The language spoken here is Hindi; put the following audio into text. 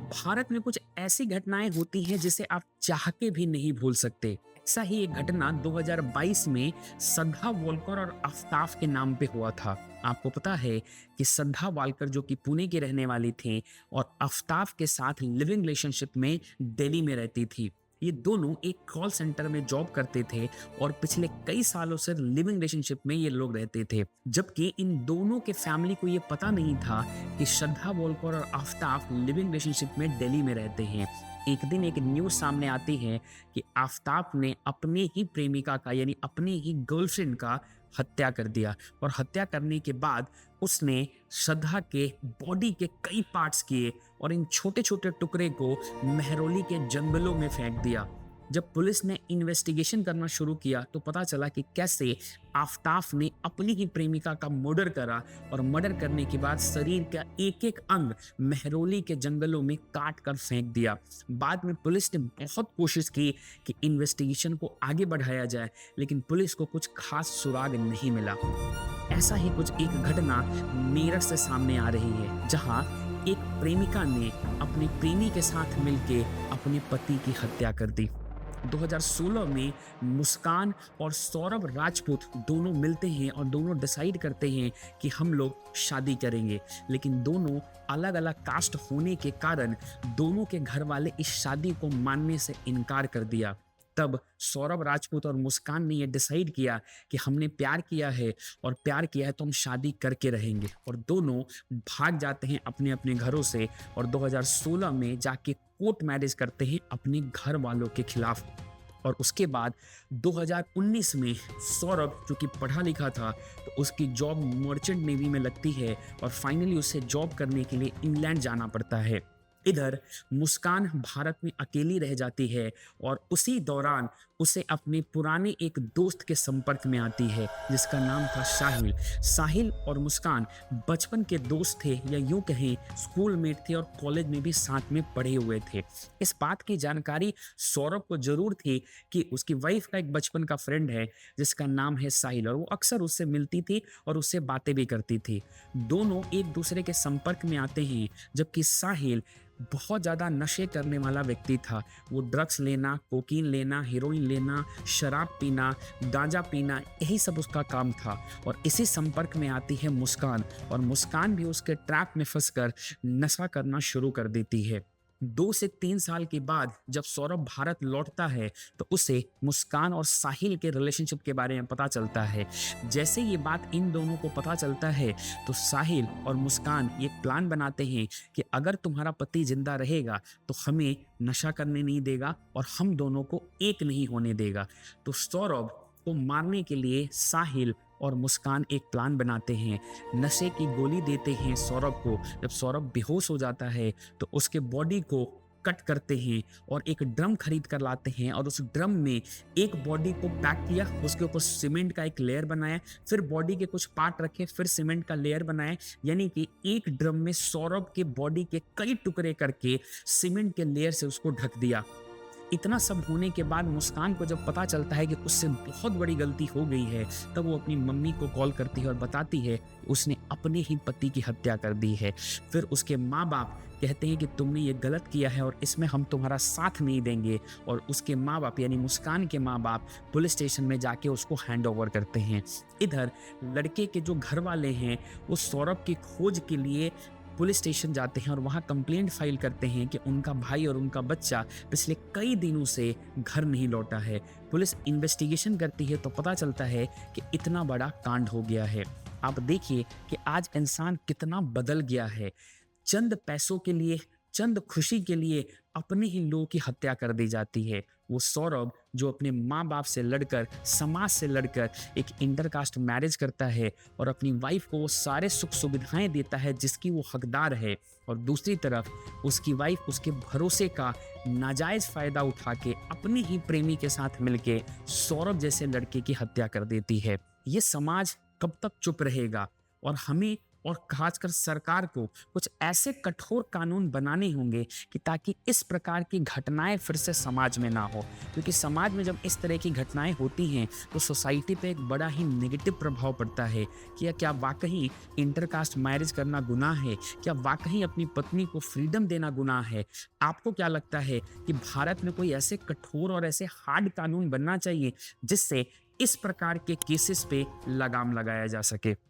भारत में कुछ ऐसी घटनाएं होती हैं जिसे आप चाह के भी नहीं भूल सकते। ऐसा ही एक घटना 2022 में श्रद्धा वालकर और आफ्ताब के नाम पे हुआ था। आपको पता है कि श्रद्धा वालकर जो कि पुणे की रहने वाली थी और आफ्ताब के साथ लिविंग रिलेशनशिप में दिल्ली में रहती थी। ये दोनों एक कॉल सेंटर में जॉब करते थे और पिछले कई सालों से लिविंग रिलेशनशिप में ये लोग रहते थे, जबकि इन दोनों के फैमिली को ये पता नहीं था कि श्रद्धा वालकर और आफ्ताब लिविंग रिलेशनशिप में दिल्ली में रहते हैं। एक दिन एक न्यूज़ सामने आती है कि आफ्ताब ने अपने ही प्रेमिका का यानी अपने ही गर्लफ्रेंड का हत्या कर दिया और हत्या करने के बाद उसने श्रद्धा के बॉडी के कई पार्ट्स किए और इन छोटे छोटे टुकड़े को मेहरौली के जंगलों में फेंक दिया। जब पुलिस ने इन्वेस्टिगेशन करना शुरू किया तो पता चला कि कैसे आफ्ताब ने अपनी ही प्रेमिका का मर्डर करा और मर्डर करने के बाद शरीर का एक एक अंग मेहरौली के जंगलों में काट कर फेंक दिया। बाद में पुलिस ने बहुत कोशिश की कि इन्वेस्टिगेशन को आगे बढ़ाया जाए, लेकिन पुलिस को कुछ खास सुराग नहीं मिला। ऐसा ही कुछ एक घटना मेरठ से सामने आ रही है, जहां एक प्रेमिका ने अपने प्रेमी के साथ मिलकर अपने पति की हत्या कर दी। 2016 में मुस्कान और सौरभ राजपूत दोनों मिलते हैं और दोनों डिसाइड करते हैं कि हम लोग शादी करेंगे, लेकिन दोनों अलग अलग कास्ट होने के कारण दोनों के घर वाले इस शादी को मानने से इनकार कर दिया। तब सौरभ राजपूत और मुस्कान ने यह डिसाइड किया कि हमने प्यार किया है और प्यार किया है तो हम शादी करके रहेंगे, और दोनों भाग जाते हैं अपने अपने घरों से और 2016 में जाके कोर्ट मैरिज करते हैं अपने घर वालों के खिलाफ। और उसके बाद 2019 में सौरभ जो कि पढ़ा लिखा था तो उसकी जॉब मर्चेंट नेवी में लगती है और फाइनली उसे जॉब करने के लिए इंग्लैंड जाना पड़ता है। इधर मुस्कान भारत में अकेली रह जाती है और उसी दौरान उसे अपने पुराने एक दोस्त के संपर्क में आती है जिसका नाम था साहिल। साहिल और मुस्कान बचपन के दोस्त थे, या यूं कहें स्कूल मेट थे और कॉलेज में भी साथ में पढ़े हुए थे। इस बात की जानकारी सौरभ को जरूर थी कि उसकी वाइफ का एक बचपन का फ्रेंड है जिसका नाम है साहिल, और वो अक्सर उससे मिलती थी और उससे बातें भी करती थी। दोनों एक दूसरे के संपर्क में आते हैं, जबकि साहिल बहुत ज़्यादा नशे करने वाला व्यक्ति था। वो ड्रग्स लेना, कोकीन लेना, हीरोइन लेना, शराब पीना, गांजा पीना, यही सब उसका काम था। और इसी संपर्क में आती है मुस्कान, और मुस्कान भी उसके ट्रैप में फंसकर नशा करना शुरू कर देती है। 2 से 3 साल के बाद जब सौरभ भारत लौटता है तो उसे मुस्कान और साहिल के रिलेशनशिप के बारे में पता चलता है। जैसे ये बात इन दोनों को पता चलता है तो साहिल और मुस्कान ये प्लान बनाते हैं कि अगर तुम्हारा पति जिंदा रहेगा तो हमें नशा करने नहीं देगा और हम दोनों को एक नहीं होने देगा। तो सौरभ को मारने के लिए साहिल और मुस्कान एक प्लान बनाते हैं। नशे की गोली देते हैं सौरभ को। जब सौरभ बेहोश हो जाता है तो उसके बॉडी को कट करते हैं और एक ड्रम खरीद कर लाते हैं, और उस ड्रम में एक बॉडी को पैक किया, उसके ऊपर सीमेंट का एक लेयर बनाया, फिर बॉडी के कुछ पार्ट रखे, फिर सीमेंट का लेयर बनाया, यानी कि एक ड्रम में सौरभ के बॉडी के कई टुकड़े करके सीमेंट के लेयर से उसको ढक दिया। इतना सब होने के बाद मुस्कान को जब पता चलता है कि उससे बहुत बड़ी गलती हो गई है, तब वो अपनी मम्मी को कॉल करती है और बताती है कि उसने अपने ही पति की हत्या कर दी है। फिर उसके माँ बाप कहते हैं कि तुमने ये गलत किया है और इसमें हम तुम्हारा साथ नहीं देंगे, और उसके माँ बाप यानी मुस्कान के माँ बाप पुलिस स्टेशन में जाके उसको हैंड ओवर करते हैं। इधर लड़के के जो घर वाले हैं वो सौरभ की खोज के लिए पुलिस स्टेशन जाते हैं और वहाँ कंप्लेंट फाइल करते हैं कि उनका भाई और उनका बच्चा पिछले कई दिनों से घर नहीं लौटा है। पुलिस इन्वेस्टिगेशन करती है तो पता चलता है कि इतना बड़ा कांड हो गया है। आप देखिए कि आज इंसान कितना बदल गया है। चंद पैसों के लिए, चंद खुशी के लिए अपने ही लोगों की हत्या कर दी जाती है। वो सौरभ जो अपने माँ बाप से लड़कर, समाज से लड़कर एक इंटरकास्ट मैरिज करता है और अपनी वाइफ को वो सारे सुख सुविधाएं देता है जिसकी वो हकदार है, और दूसरी तरफ उसकी वाइफ उसके भरोसे का नाजायज़ फ़ायदा उठा के अपने ही प्रेमी के साथ मिलके सौरभ जैसे लड़के की हत्या कर देती है। ये समाज कब तक चुप रहेगा? और हमें और खासकर सरकार को कुछ ऐसे कठोर कानून बनाने होंगे कि ताकि इस प्रकार की घटनाएं फिर से समाज में ना हो। क्योंकि समाज में जब इस तरह की घटनाएं होती हैं तो सोसाइटी पे एक बड़ा ही नेगेटिव प्रभाव पड़ता है कि क्या वाकई इंटरकास्ट मैरिज करना गुनाह है, क्या वाकई अपनी पत्नी को फ्रीडम देना गुनाह है। आपको क्या लगता है कि भारत में कोई ऐसे कठोर और ऐसे हार्ड कानून बनना चाहिए जिससे इस प्रकार के केसेस पे लगाम लगाया जा सके?